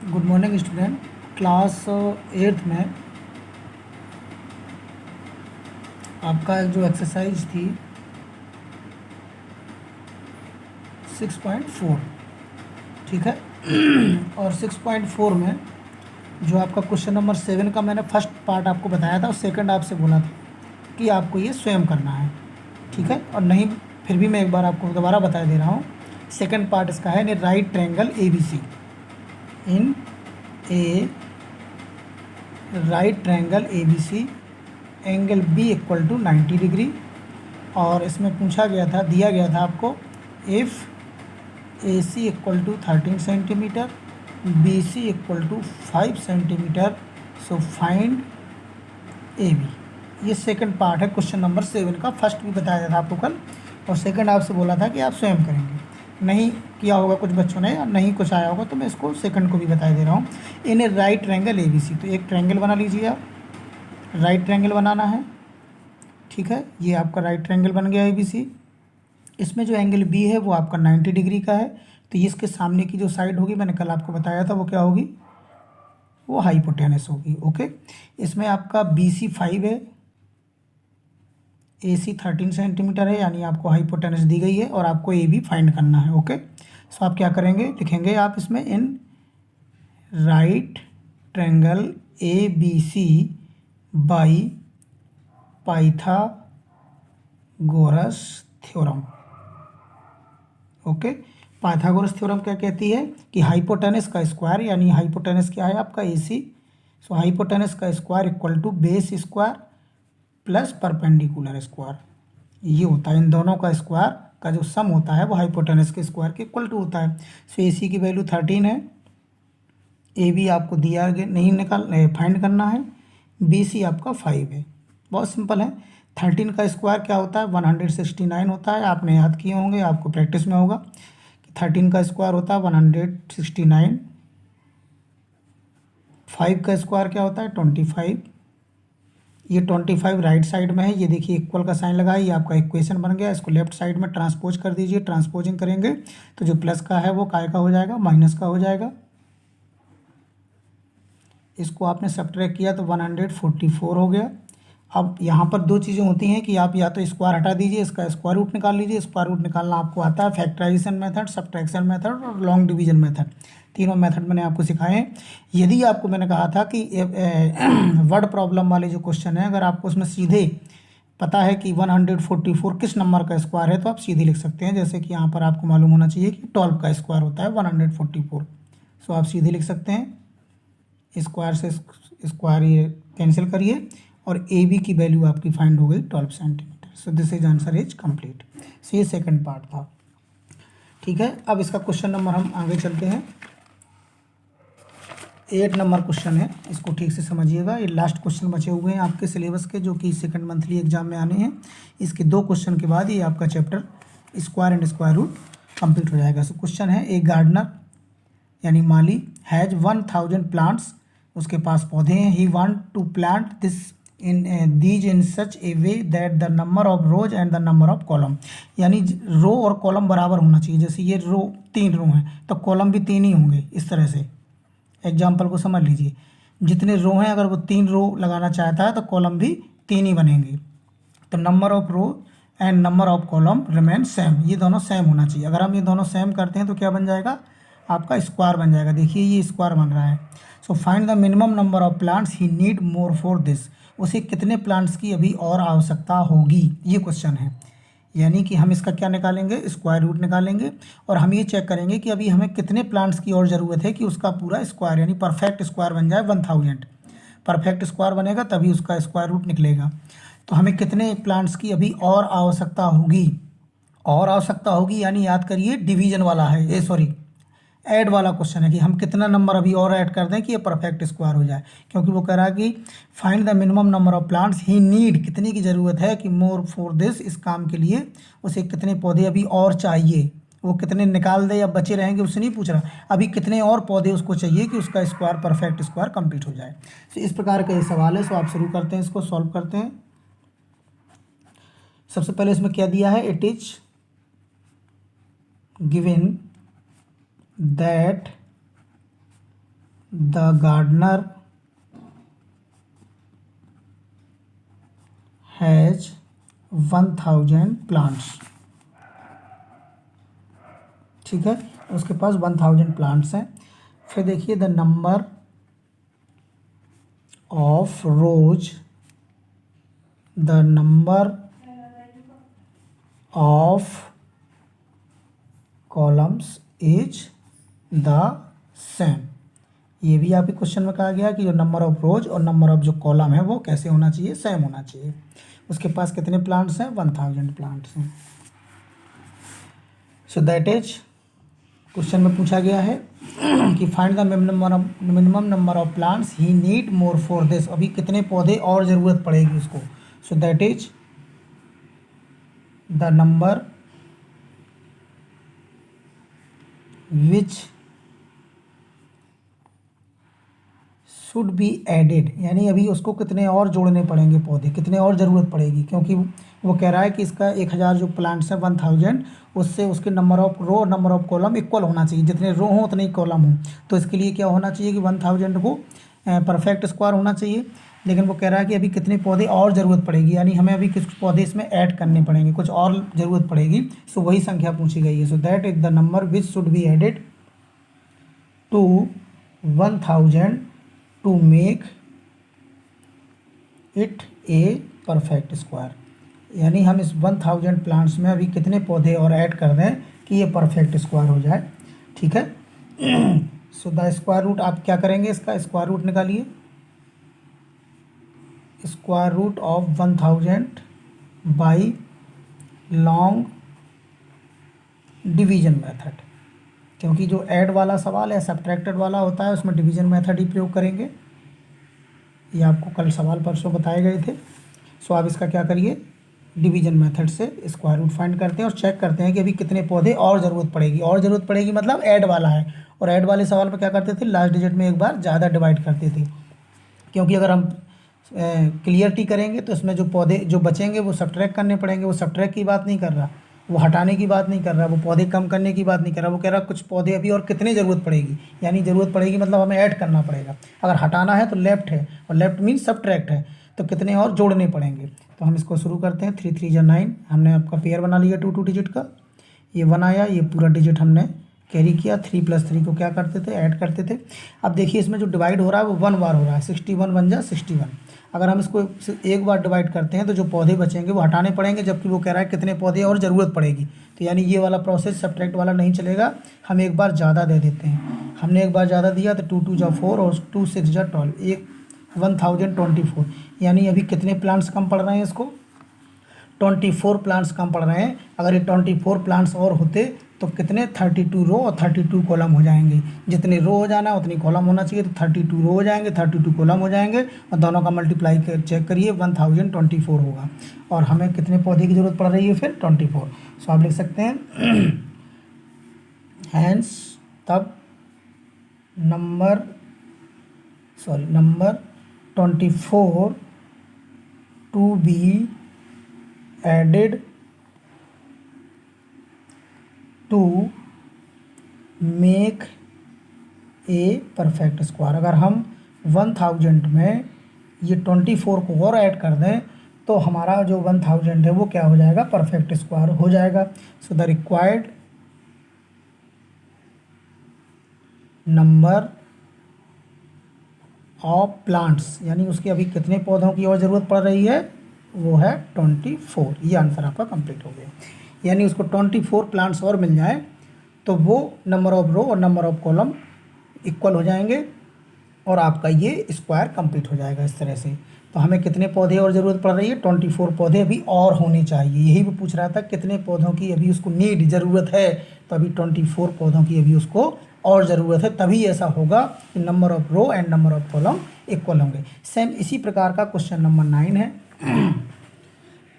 Good morning student. Class 8th में आपका जो एक्सरसाइज थी 6.4, ठीक है। और 6.4 में जो आपका क्वेश्चन नंबर 7 का मैंने फर्स्ट पार्ट आपको बताया था और सेकंड आपसे बोला था कि आपको ये स्वयं करना है, ठीक है। और नहीं फिर भी मैं एक बार आपको दोबारा बता दे रहा हूँ। सेकंड पार्ट इसका है right triangle ABC in a right triangle ABC angle B equal to 90 degree. और इसमें पूछा गया था, दिया गया था आपको, if AC equal to 13 centimetre, BC equal to 5 centimetre, so find AB। ये सेकंड पार्ट है क्वेश्चन नंबर 7 का। फर्स्ट भी बताया था आपको कल, और सेकंड आपसे बोला था कि आप स्वयं करेंगे। नहीं किया होगा कुछ बच्चों ने, या नहीं कुछ आया होगा, तो मैं इसको सेकंड को भी बता दे रहा हूँ। इन ए राइट ट्रायंगल ABC, तो एक ट्रायंगल बना लीजिए आप। राइट ट्रायंगल बनाना है, ठीक है। ये आपका राइट ट्रायंगल बन गया ABC। इसमें जो एंगल B है वो आपका 90 डिग्री का है। तो इसके सामने की जो साइड होगी, मैंने कल आपको बताया था, वो क्या होगी, वो हाइपोटेनस होगी। ओके, इसमें आपका BC 5 है, AC 13 सेंटीमीटर है, यानी आपको हाइपोटेनस दी गई है और आपको AB फाइंड करना है। ओके, सो आप क्या करेंगे, लिखेंगे आप इसमें in right triangle ABC by Pythagoras theorem. Okay, Pythagoras theorem क्या कहती है कि हाइपोटेनस का स्क्वायर, यानी हाइपोटेनस क्या है आपका AC, सो हाइपोटेनस का square equal to base square plus perpendicular square. ये होता है इन दोनों का स्क्वायर का जो सम होता है वो हाइपोटेनस के स्क्वायर के इक्वल टू होता है। सो AC की वैल्यू 13 है, AB आपको दिया गया नहीं, फाइंड करना है। BC आपका 5 है। बहुत सिंपल है। 13 का स्क्वायर क्या होता है, 169 होता है। आपने याद किए होंगे, आपको प्रैक्टिस में होगा कि 13 का स्क्वायर होता है 169। 5 का स्क्वायर क्या होता है 25। ये 25 राइट साइड में है, ये देखिए इक्वल का साइन लगा है, ये आपका इक्वेशन बन गया। इसको लेफ्ट साइड में ट्रांसपोज कर दीजिए। ट्रांसपोजिंग करेंगे तो जो प्लस का है वो काय का हो जाएगा, माइनस का हो जाएगा। इसको आपने सब्ट्रैक्ट किया तो 144 हो गया। अब यहाँ पर दो चीज़ें होती हैं कि आप या तो स्क्वायर हटा दीजिए, इसका स्क्वायर रूट निकाल लीजिए। स्क्वायर रूट निकालना आपको आता है, फैक्टराइजेशन मेथड, सब्ट्रैक्शन मेथड और लॉन्ग डिवीजन मेथड। तीनों मेथड मैंने आपको सिखाए हैं। यदि आपको मैंने कहा था कि वर्ड प्रॉब्लम वाले जो क्वेश्चन है, अगर आपको उसमें सीधे पता है कि 144 किस नंबर का स्क्वायर है, तो आप सीधे लिख सकते हैं। जैसे कि यहाँ पर आपको मालूम होना चाहिए कि 12 का स्क्वायर होता है 144, सो आप सीधे लिख सकते हैं। स्क्वायर से स्क्वायर ये कैंसिल करिए और AB की वैल्यू आपकी फाइंड हो गई 12 centimetre. So this is answer is complete. So ये सेकंड पार्ट था, ठीक है। अब इसका क्वेश्चन नंबर हम आगे चलते हैं। 8 नंबर क्वेश्चन है, इसको ठीक से समझिएगा। ये लास्ट क्वेश्चन बचे हुए हैं आपके सिलेबस के, जो कि सेकंड मंथली एग्जाम में आने हैं। इसके 2 क्वेश्चन के बाद ये आपका chapter square and square root complete हो जाएगा। सो क्वेश्चन है, एक गार्डनर यानी माली हैज 1000 प्लांट्स, उसके पास पौधे हैं। He want to plant this in such a way that the number of rows and the number of column, यानी रो और कॉलम बराबर होना चाहिए। जैसे ये रो 3 रो हैं तो कॉलम भी 3 ही होंगे। इस तरह से एग्जाम्पल को समझ लीजिए, जितने रो हैं अगर वो 3 रो लगाना चाहता है तो कॉलम भी 3 ही बनेंगे। तो number of row and number of column remain same, ये दोनों सेम होना चाहिए। अगर हम ये दोनों सेम करते हैं तो क्या बन जाएगा, आपका स्क्वायर बन जाएगा। देखिए ये स्क्वायर बन रहा है। So find the minimum number of plants he need more for this, उसे कितने प्लांट्स की अभी और आवश्यकता होगी, ये क्वेश्चन है। यानी कि हम इसका क्या निकालेंगे, स्क्वायर रूट निकालेंगे और हम ये चेक करेंगे कि अभी हमें कितने प्लांट्स की और ज़रूरत है कि उसका पूरा स्क्वायर यानी परफेक्ट स्क्वायर बन जाए 1000। परफेक्ट स्क्वायर बनेगा तभी उसका स्क्वायर रूट निकलेगा। तो हमें कितने प्लांट्स की अभी और आवश्यकता होगी, और आवश्यकता होगी यानी याद करिए डिवीजन वाला है, ये सॉरी ऐड वाला क्वेश्चन है कि हम कितना नंबर अभी और ऐड कर दें कि ये परफेक्ट स्क्वायर हो जाए। क्योंकि वो कह रहा है कि find the minimum number of plants he need, कितने की ज़रूरत है कि मोर फॉर दिस, इस काम के लिए उसे कितने पौधे अभी और चाहिए। वो कितने निकाल दे या बचे रहेंगे उससे नहीं पूछ रहा, अभी कितने और पौधे उसको चाहिए कि उसका स्क्वायर परफेक्ट स्क्वायर कंप्लीट हो जाए। तो इस प्रकार का ये सवाल है। सो आप शुरू करते हैं, इसको सॉल्व करते हैं। सबसे पहले इसमें क्या दिया है, it is given that the gardener has 1000 plants. ठीक है, उसके पास 1000 प्लांट्स हैं। फिर देखिए the number of rows, the number of columns is the same. ये भी आपके क्वेश्चन में कहा गया कि जो नंबर ऑफ रोज और नंबर ऑफ जो कॉलम है वो कैसे होना चाहिए, सेम होना चाहिए। उसके पास कितने प्लांट्स हैं, 1000 प्लांट्स हैं। सो दैट इज क्वेश्चन में पूछा गया है कि find the minimum number of plants he need more for this. अभी कितने पौधे और ज़रूरत पड़ेगी उसको। So that is the number which should be added, यानी अभी उसको कितने और जोड़ने पड़ेंगे पौधे, कितने और ज़रूरत पड़ेगी, क्योंकि वो कह रहा है कि इसका 1000 जो प्लांट्स है 1000, उससे उसके नंबर ऑफ रो और नंबर ऑफ कॉलम इक्वल होना चाहिए, जितने रो हों उतने ही कॉलम हों। तो इसके लिए क्या होना चाहिए कि 1000 को परफेक्ट स्क्वायर होना चाहिए। लेकिन वो कह रहा है कि अभी कितने पौधे और ज़रूरत पड़ेगी, यानी हमें अभी कुछ पौधे इसमें ऐड करने पड़ेंगे, कुछ और ज़रूरत पड़ेगी। सो वही संख्या पूछी गई है। So that is the number which should be added to 1000 to make it a perfect square. यानी हम इस 1000 प्लांट्स में अभी कितने पौधे और ऐड कर दें कि ये परफेक्ट स्क्वायर हो जाए। ठीक है, सो द स्क्वायर रूट आप क्या करेंगे, इसका स्क्वायर रूट निकालिए। Square root of 1000 by long division method, क्योंकि जो ऐड वाला सवाल है सब्ट्रैक्टेड वाला होता है, उसमें डिवीजन मेथड ही प्रयोग करेंगे। ये आपको कल सवाल परसों बताए गए थे। सो आप इसका क्या करिए, डिवीजन मेथड से स्क्वायर रूट फाइंड करते हैं और चेक करते हैं कि अभी कितने पौधे और ज़रूरत पड़ेगी। और ज़रूरत पड़ेगी मतलब ऐड वाला है, और ऐड वाले सवाल में क्या करते थे, लास्ट डिजिट में एक बार ज़्यादा डिवाइड करते थे, क्योंकि अगर हम क्लियरिटी करेंगे तो इसमें जो पौधे जो बचेंगे वो सब्ट्रैक्ट करने पड़ेंगे। वो सब्ट्रैक्ट की बात नहीं कर रहा, वो हटाने की बात नहीं कर रहा, वो पौधे कम करने की बात नहीं कर रहा, वो कह रहा कुछ पौधे अभी और कितनी ज़रूरत पड़ेगी, यानी ज़रूरत पड़ेगी मतलब हमें ऐड करना पड़ेगा। अगर हटाना है तो लेफ्ट है, और लेफ्ट मीन्स सब्ट्रैक्ट है, तो कितने और जोड़ने पड़ेंगे। तो हम इसको शुरू करते हैं। 3 3 9, हमने आपका पेयर बना लिया 2 2 डिजिट का। ये 1 आया, ये पूरा डिजिट हमने कैरी किया। 3 + 3 को क्या करते थे, ऐड करते थे। अब देखिए इसमें जो डिवाइड हो रहा है वो 1 बार हो रहा है, 61 बन जा 61। अगर हम इसको एक बार डिवाइड करते हैं तो जो पौधे बचेंगे वो हटाने पड़ेंगे, जबकि वो कह रहा है कितने पौधे और ज़रूरत पड़ेगी। तो यानी ये वाला प्रोसेस सब्ट्रैक्ट वाला नहीं चलेगा, हम एक बार ज़्यादा दे देते हैं। हमने एक बार ज़्यादा दिया तो 2 2 जा 4 और 2 6 जा 12, एक 1024। यानी अभी कितने प्लांट्स कम पड़ रहे हैं इसको, 24 प्लांट्स कम पड़ रहे हैं। अगर ये 24 प्लांट्स और होते तो कितने, 32 रो और 32 कॉलम हो जाएंगे। जितने रो हो जाना उतनी कॉलम होना चाहिए, तो 32 रो हो जाएंगे, 32 कॉलम हो जाएंगे, और दोनों का मल्टीप्लाई कर चेक करिए 1024 होगा। और हमें कितने पौधे की ज़रूरत पड़ रही है फिर, 24। सो आप लिख सकते हैं हैंस तब number 24 to be added to make a perfect square. अगर हम 1000 में ये 24 को और ऐड कर दें तो हमारा जो 1000 है वो क्या हो जाएगा, परफेक्ट स्क्वायर हो जाएगा। So the required number of plants, यानी उसके अभी कितने पौधों की और ज़रूरत पड़ रही है, वो है 24। ये आंसर आपका कंप्लीट हो गया। यानी उसको 24 प्लांट्स और मिल जाए तो वो नंबर ऑफ रो और नंबर ऑफ कॉलम इक्वल हो जाएंगे, और आपका ये स्क्वायर कंप्लीट हो जाएगा इस तरह से। तो हमें कितने पौधे और ज़रूरत पड़ रही है, 24 पौधे अभी और होने चाहिए। यही वो पूछ रहा था कितने पौधों की अभी उसको नीड ज़रूरत है, तो अभी 24 पौधों की अभी उसको और ज़रूरत है, तभी ऐसा होगा कि number of row and number of column equal होंगे। सेम इसी प्रकार का क्वेश्चन नंबर 9 है।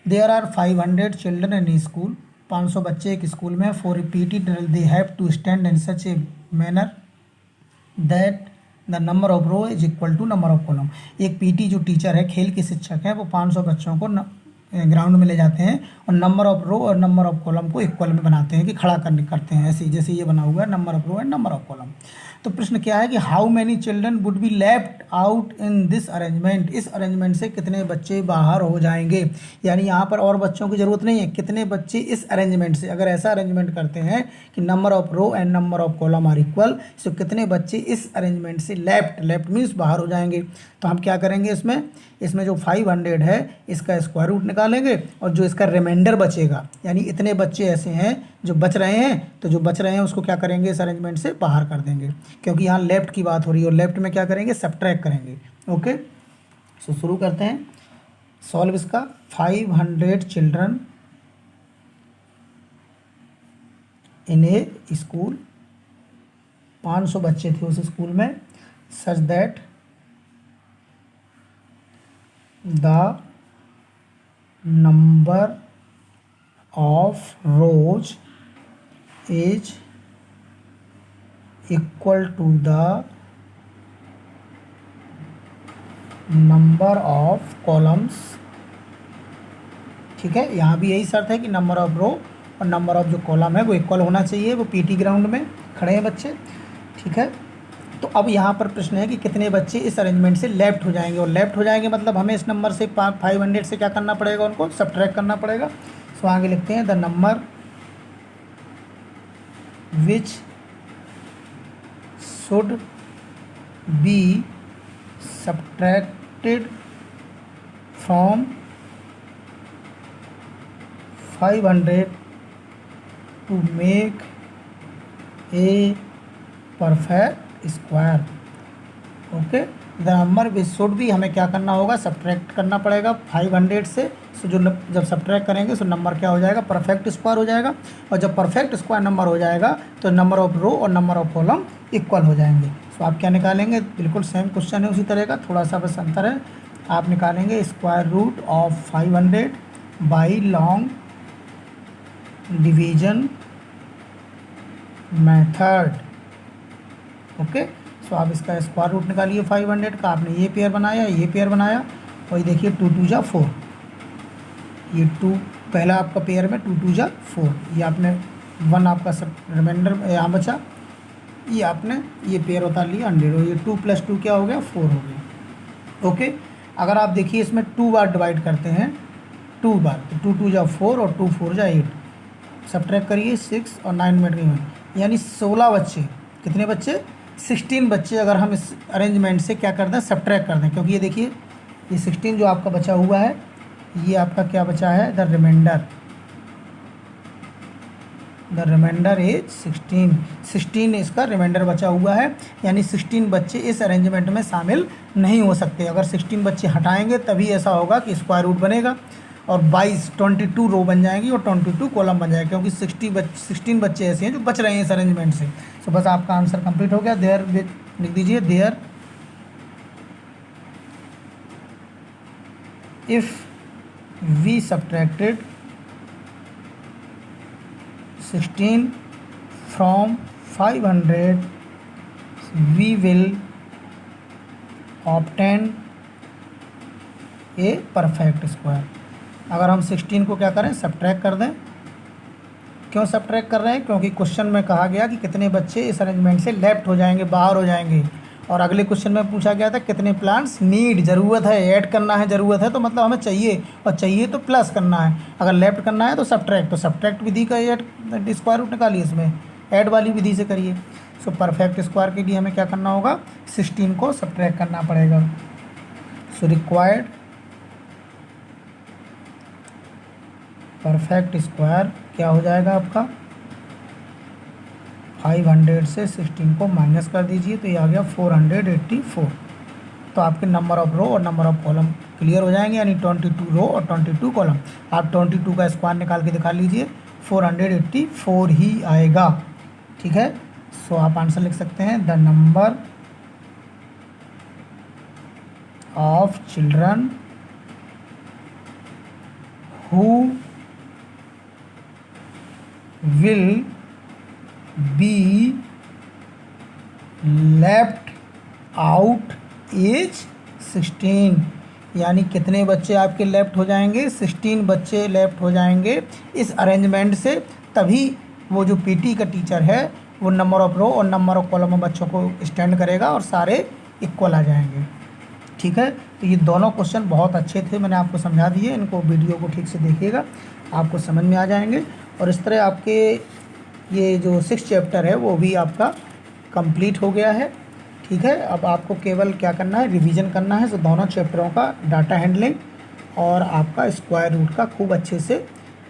There are 500 children in school, 500 बच्चे एक स्कूल में। For repeated they have to stand in such a manner that the number of row is equal to number of column. एक PT जो teacher है, खेल के शिक्षक हैं, वो 500 बच्चों को ग्राउंड में ले जाते हैं और नंबर ऑफ रो और नंबर ऑफ कॉलम को इक्वल में बनाते हैं कि खड़ा करते हैं, ऐसे जैसे ये बना हुआ है number of row and number of column. तो प्रश्न क्या है कि how many children would be left out in this arrangement, इस अरेंजमेंट से कितने बच्चे बाहर हो जाएंगे, यानी यहाँ पर और बच्चों की ज़रूरत नहीं है, कितने बच्चे इस अरेंजमेंट से, अगर ऐसा अरेंजमेंट करते हैं कि number of row and number of column are equal, तो कितने बच्चे इस अरेंजमेंट से लेफ्ट मीन्स बाहर हो जाएंगे। तो हम क्या करेंगे, इसमें जो 500 है इसका स्क्वायर रूट निकालेंगे और जो इसका रिमाइंडर बचेगा, यानी इतने बच्चे ऐसे हैं जो बच रहे हैं, तो जो बच रहे हैं उसको क्या करेंगे, इस अरेंजमेंट से बाहर कर देंगे, क्योंकि यहाँ लेफ्ट की बात हो रही है और लेफ्ट में क्या करेंगे, सब्ट्रैक्ट करेंगे। ओके, सो शुरू करते हैं सॉल्व इसका। 500 चिल्ड्रन इन ए स्कूल, 500 बच्चे थे उस स्कूल में, such that the number of rows is equal to the number of columns. ठीक है, यहाँ भी यही शर्त है कि नंबर ऑफ रो और नंबर ऑफ जो कॉलम है वो इक्वल होना चाहिए, वो पीटी ग्राउंड में खड़े हैं बच्चे। ठीक है, तो अब यहाँ पर प्रश्न है कि कितने बच्चे इस अरेंजमेंट से लेफ्ट हो जाएंगे, और लेफ्ट हो जाएंगे मतलब हमें इस नंबर से 500 से क्या करना पड़ेगा, उनको सब्ट्रैक्ट करना पड़ेगा। सो आगे लिखते हैं the number which should be subtracted from 500 to make a perfect square. Okay, the number which should be, हमें क्या करना होगा, सब्ट्रैक्ट करना पड़ेगा 500 से। सो जो जब सब्ट्रैक्ट करेंगे तो नंबर क्या हो जाएगा, परफेक्ट स्क्वायर हो जाएगा, और जब परफेक्ट स्क्वायर नंबर हो जाएगा तो नंबर ऑफ रो और नंबर ऑफ कॉलम इक्वल हो जाएंगे। सो आप क्या निकालेंगे, बिल्कुल सेम क्वेश्चन है उसी तरह का, थोड़ा सा बस अंतर है। आप निकालेंगे square root of 500 by long division method. Okay, so आप इसका स्क्वायर रूट निकालिए 500 का, आपने ये पेयर बनाया, ये पेयर बनाया, और ये देखिए 2 2 जा 4, ये 2 पहला आपका पेयर में 2 2 जा 4, ये आपने 1 आपका सब रिमाइंडर यहाँ बचा, ये आपने ये पेयर उतार लिया 100, और ये 2 + 2 क्या हो गया, 4 हो गया। ओके, अगर आप देखिए इसमें 2 बार डिवाइड करते हैं, 2 बार, तो 2 2 जा 4 और 2 4 जा 8, सब्ट्रैक्ट करिए 6 और 9 मिनट में, यानी 16 बच्चे, कितने बच्चे, 16 बच्चे अगर हम इस अरेंजमेंट से क्या कर दें, सब्ट्रैक्ट कर दें, क्योंकि ये देखिए ये 16 जो आपका बचा हुआ है, ये आपका क्या बचा है, द रिमाइंडर इज 16 इसका रिमाइंडर बचा हुआ है, यानी 16 बच्चे इस अरेंजमेंट में शामिल नहीं हो सकते। अगर 16 बच्चे हटाएंगे तभी ऐसा होगा कि स्क्वायर रूट बनेगा, और 22 रो बन जाएंगी और 22 कॉलम बन जाएगा, क्योंकि 16 बच्चे ऐसे हैं जो बच रहे हैं इस अरेंजमेंट से। सो बस आपका आंसर कंप्लीट हो गया। देयर लिख दीजिए, there if we subtracted 16 from 500 we will obtain a perfect square. अगर हम 16 को क्या करें, सब्ट्रैक्ट कर दें। क्यों सब्ट्रैक्ट कर रहे हैं, क्योंकि क्वेश्चन में कहा गया कि कितने बच्चे इस अरेंजमेंट से लेफ्ट हो जाएंगे, बाहर हो जाएंगे, और अगले क्वेश्चन में पूछा गया था कितने प्लांट्स नीड, ज़रूरत है, ऐड करना है, ज़रूरत है, तो मतलब हमें चाहिए, और चाहिए तो प्लस करना है, अगर लेफ्ट करना है तो सब्ट्रैक्ट विधि का ऐड स्क्वायर रूट निकालिए, इसमें ऐड वाली विधि से करिए। सो परफेक्ट स्क्वायर के लिए हमें क्या करना होगा, 16 को सब्ट्रैक्ट करना पड़ेगा। सो रिक्वायर्ड परफेक्ट स्क्वायर क्या हो जाएगा आपका, 500 से 16 को माइनस कर दीजिए, तो ये आ गया 484। तो आपके नंबर ऑफ रो और नंबर ऑफ कॉलम क्लियर हो जाएंगे, यानी 22 रो और 22 कॉलम। आप 22 का स्क्वायर निकाल के दिखा लीजिए, 484 ही आएगा। ठीक है, सो आप आंसर लिख सकते हैं, the number of children who will be left out is 16, यानी कितने बच्चे आपके लेफ्ट हो जाएंगे, 16 बच्चे लेफ्ट हो जाएंगे इस अरेंजमेंट से। तभी वो जो पीटी का टीचर है वो नंबर ऑफ रो और नंबर ऑफ कॉलम में बच्चों को स्टैंड करेगा और सारे इक्वल आ जाएंगे। ठीक है, तो ये दोनों क्वेश्चन बहुत अच्छे थे, मैंने आपको समझा दिए। इनको वीडियो को ठीक से देखिएगा, आपको समझ में आ जाएंगे। और इस तरह आपके ये जो 6 चैप्टर है वो भी आपका कंप्लीट हो गया है। ठीक है, अब आपको केवल क्या करना है, रिवीजन करना है। तो दोनों चैप्टरों का डाटा हैंडलिंग और आपका स्क्वायर रूट का खूब अच्छे से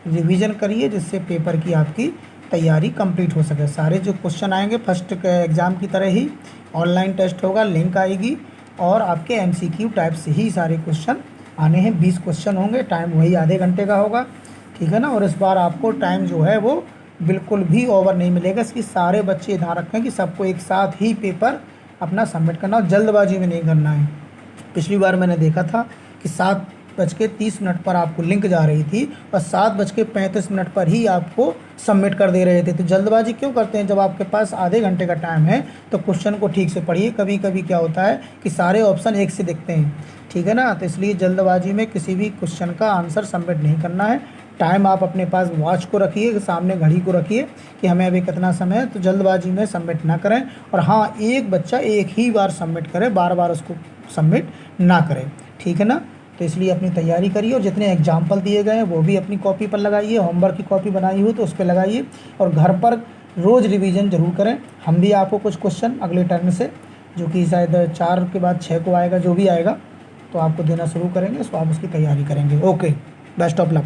रिवीजन करिए, जिससे पेपर की आपकी तैयारी कंप्लीट हो सके। सारे जो क्वेश्चन आएंगे फर्स्ट एग्ज़ाम की तरह ही ऑनलाइन टेस्ट होगा, लिंक आएगी और आपके एमसीक्यू टाइप से ही सारे क्वेश्चन आने हैं। 20 क्वेश्चन होंगे, टाइम वही आधे घंटे का होगा। ठीक है ना, और इस बार आपको टाइम जो है वो बिल्कुल भी ओवर नहीं मिलेगा। इसकी सारे बच्चे ध्यान रखें कि सबको एक साथ ही पेपर अपना सबमिट करना और जल्दबाजी में नहीं करना है। पिछली बार मैंने देखा था कि 7:30 पर आपको लिंक जा रही थी और 7:35 पर ही आपको सबमिट कर दे रहे थे। तो जल्दबाजी क्यों करते हैं? जब आपके पास आधे घंटे का टाइम है तो क्वेश्चन को ठीक से पढ़िए। कभी कभी क्या होता है कि सारे ऑप्शन एक से दिखते हैं, ठीक है ना, तो इसलिए जल्दबाजी में किसी भी क्वेश्चन का आंसर सबमिट नहीं करना है। टाइम आप अपने पास वॉच को रखिए, सामने घड़ी को रखिए कि हमें अभी कितना समय है, तो जल्दबाजी में सबमिट ना करें। और हाँ, एक बच्चा एक ही बार सबमिट करे, बार बार उसको सबमिट ना करें, ठीक है ना। तो इसलिए अपनी तैयारी करिए और जितने एग्जाम्पल दिए गए हैं वो भी अपनी कॉपी पर लगाइए। होमवर्क की कॉपी बनाई हो तो उस पर लगाइए और घर पर रोज़ रिवीजन ज़रूर करें। हम भी आपको कुछ क्वेश्चन अगले टर्म से, जो कि शायद 4 के बाद 6 को आएगा, जो भी आएगा तो आपको देना शुरू करेंगे, तो आप उसकी तैयारी करेंगे। Okay, best of luck.